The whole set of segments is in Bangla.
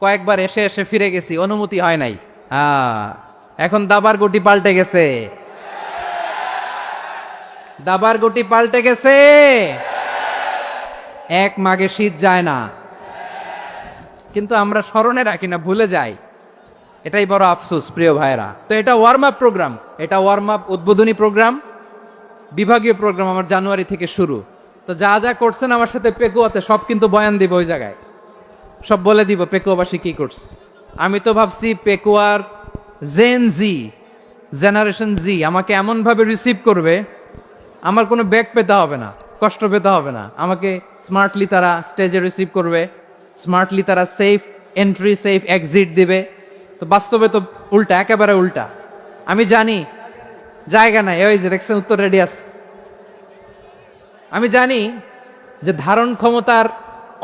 কয়েকবার এসে এসে ফিরে গেছি, অনুমতি হয় নাই। এখন দাবার গুটি পাল্টে গেছে, দাবার গুটি পাল্টে গেছে। এক মাঘে শীত যায় না, কিন্তু আমরা স্মরণে রাখি না, ভুলে যাই। এটাই বড় আফসোস প্রিয় ভাইরা। তো এটা ওয়ার্ম আপ প্রোগ্রাম, এটা ওয়ার্ম আপ উদ্বোধনী প্রোগ্রাম, বিভাগীয় প্রোগ্রাম আমার জানুয়ারি থেকে শুরু। তো যা যা করছেন আমার সাথে পেকুয়াতে সব কিন্তু বয়ান দিব, ওই জায়গায় সব বলে দিব পেকুয়াবাসী কি করছে। আমি তো ভাবছি পেকুয়ার জেনারেশন জি আমাকে এমনভাবে রিসিভ করবে, আমার কোনো ব্যাক পেতে হবে না, কষ্ট পেতে হবে না। আমাকে স্মার্টলি তারা স্টেজে রিসিভ করবে, স্মার্টলি তারা সেফ এন্ট্রি সেফ এক্সিট দিবে। তো বাস্তবে তো উল্টা, একেবারে উল্টা। আমি জানি জায়গা নাই, ওই যে দেখছেন উত্তর রেডি আছে। আমি জানি যে ধারণ ক্ষমতার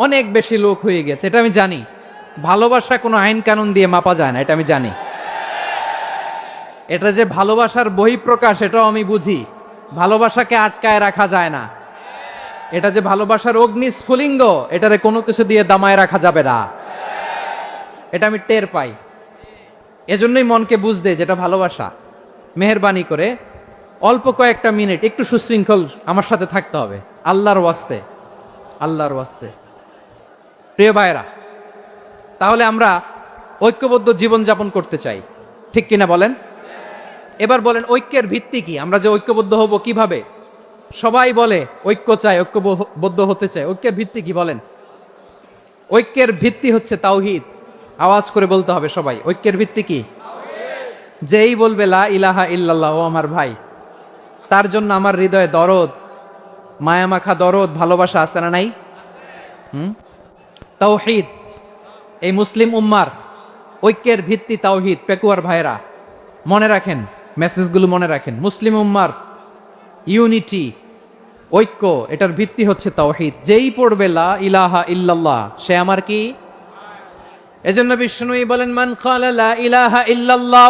অনেক বেশি লোক হয়ে গেছে, এটা আমি জানি। ভালোবাসা কোনো আইন কানুন দিয়ে মাপা যায় না, এটা আমি জানি। এটা যে ভালোবাসার বহিঃপ্রকাশ এটাও আমি বুঝি। ভালোবাসাকে আটকায় রাখা যায় না। এটা যে ভালোবাসার অগ্নিস্ফুলিঙ্গ, এটারে কোনো কিছু দিয়ে দামায় রাখা যাবে না, এটা আমি টের পাই। এজন্যই মনকে বুঝতে যেটা ভালোবাসা। মেহেরবানি করে অল্প কয়েকটা মিনিট একটু সুশৃঙ্খল আমার সাথে থাকতে হবে, আল্লাহর ওয়াস্তে, আল্লাহর ওয়াস্তে। প্রিয় ভাইরা, তাহলে আমরা ঐক্যবদ্ধ জীবনযাপন করতে চাই, ঠিক কিনা বলেন? এবার বলেন ঐক্যের ভিত্তি কি? আমরা যে ঐক্যবদ্ধ হব কিভাবে? সবাই বলে ঐক্য চাই, ঐক্যবদ্ধ হতে চাই। ঐক্যের ভিত্তি কি বলেন? ঐক্যের ভিত্তি হচ্ছে তাওহীদ। আওয়াজ করে বলতে হবে সবাই, ঐক্যের ভিত্তি কি? যেই বলবে লা ইলাহা ইল্লাল্লাহ, ও আমার ভাই, তার জন্য আমার হৃদয়ে দরদ, মায়ামাখা দরদ, ভালোবাসা আছে না নাই? তাওহীদ। এই মুসলিম উম্মার ঐক্যের ভিত্তি তাওহীদ। পেকুয়ার ভাইরা মনে রাখেন, মেসেজগুলো মনে রাখেন। মুসলিম উম্মার ইউনিটি, ঐক্য, এটার ভিত্তি হচ্ছে তাওহীদ। যেই পড়বে লা ইলাহা ইল্লাল্লাহ, সে আমার কি? এজন্য বিষ্ণুই বলেন মান ক্বালা লা ইলাহা ইল্লাল্লাহ,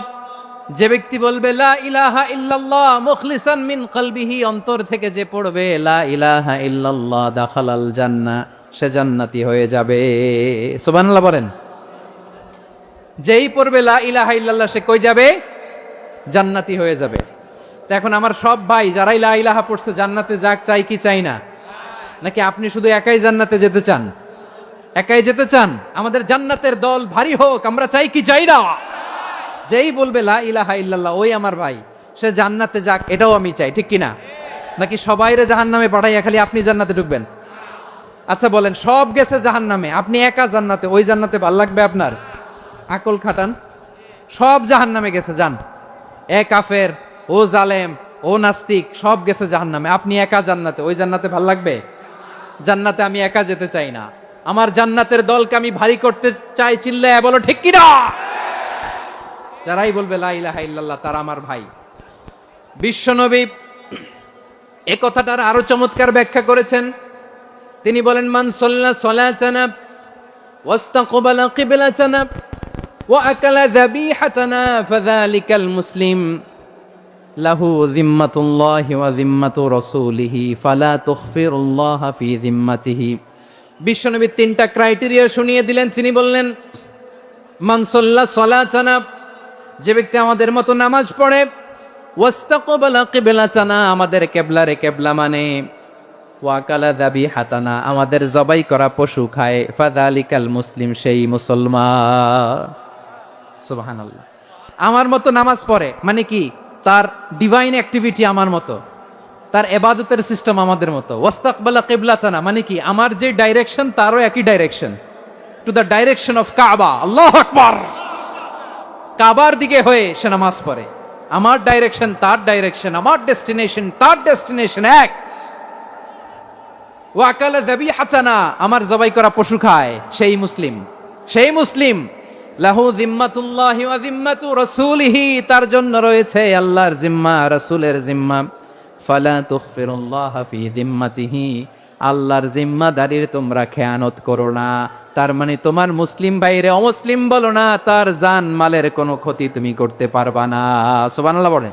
যে ব্যক্তি বলবে লা ইলাহা ইল্লাল্লাহ মুখলিসান মিন কলবিহি, অন্তর থেকে যে পড়বে লা ইলাহা ইল্লাল্লাহ, দাখালাল জান্নাহ, সে জান্নাতি হয়ে যাবে। সুবহানাল্লাহ বলেন। যেই পড়বে লা ইলাহা ইল্লাল্লাহ, সে কই যাবে? জান্নাতি হয়ে যাবে। তো এখন আমার সব ভাই যারাই লা ইলাহা পড়ছে জান্নাতে যাক, চাই কি চাই না? নাকি আপনি শুধু একাই জান্নাতে যেতে চান? একাই যেতে চান? আমাদের জান্নাতের দল ভারী হোক, আমরা চাই কি চাই না? যেই বলবে লা ইলাহা ইল্লাল্লাহ, ওই আমার ভাই, সে জান্নাতে যাক, এটাও আমি চাই, ঠিক কিনা? নাকি সবাইরে জাহান্নামে পাঠাইয়া খালি আপনি জান্নাতে ঢুকবেন? আচ্ছা বলেন, সব গেছে জাহান্নামে, আপনি একা জান্নাতে, ওই জান্নাতে ভাল লাগবে আপনার? আকল খাটান। সব জাহান্নামে গেছে, যান। এ কাফের, ও জালেম, ও নাস্তিক, সব গেছে জাহান্নামে, আপনি একা জান্নাতে, ওই জান্নাতে ভাল লাগবে? জান্নাতে আমি একা যেতে চাই না, আমার জান্নাতের দলকে আমি ভারী করতে চাই। চিল্লায় বলো ঠিক কিনা? যারাই বলবে লা ইলাহা ইল্লাল্লাহ, তারা আমার ভাই। বিশ্বনবী এ কথাটার আরো চমৎকার ব্যাখ্যা করেছেন। তিনি বলেন মান সাল্লা সালাতানা ওয়াস্তাকবালা কিবলাতানা ওয়া আকালা যাবিহাতানা ফাযালিকাল মুসলিম লাহু যিম্মাতুল্লাহি ওয়া যিম্মাতু রাসূলিহি ফালা তুখফিরুল্লাহা ফি যিম্মাতিহি। বিশ্বনবী তিনটা ক্রাইটেরিয়া শুনিয়ে দিলেন। তিনি বললেন মান সাল্লা সালাতানা, যে ব্যক্তি আমাদের মতো নামাজ পড়ে, ওয়াস্তাকবালা কিবলাতানা, আমাদের কিবলারে কিবলা মানে, ওয়া আকালা যাবিহাতানা, আমাদের জবাই করা পশু খায়, ফাযালিকাল মুসলিম, সেই মুসলমান। সুবহানাল্লাহ। আমার মতো নামাজ পড়ে মানে কি? তার ডিভাইন অ্যাক্টিভিটি আমার মতো, তার ইবাদতের সিস্টেম আমাদের মতো। ওয়াস্তাকবালা কিবলাতানা মানে কি? আমার যে ডাইরেকশন তারও একই direction, to the direction of কাবা। আল্লাহু আকবার। কাবার দিকে হয়ে সে নামাজ পড়ে। আমার ডাইরেকশন তার ডাইরেকশন, আমার ডেস্টিনেশন তার ডেস্টিনেশন এক। ওয়া আকালা যাবিহাতানা, আমার জবাই করা পশু খায়, সেই মুসলিম, সেই মুসলিম। লাহু যিম্মাতুল্লাহি ওয়া যিম্মাতু রাসূলিহি, তার জন্য রয়েছে আল্লাহর জিম্মা, রাসূলের জিম্মা। ফালা তুখফিরুল্লাহা ফি যিম্মাতিহি, আল্লাহর জিম্মাদারির তোমরা খেয়ানত করো না। তার মানে তোমার মুসলিম ভাইরে অমুসলিম বলো না, তার জান মালের কোনো ক্ষতি তুমি করতে পারবা না। সুবহানাল্লাহ বলেন।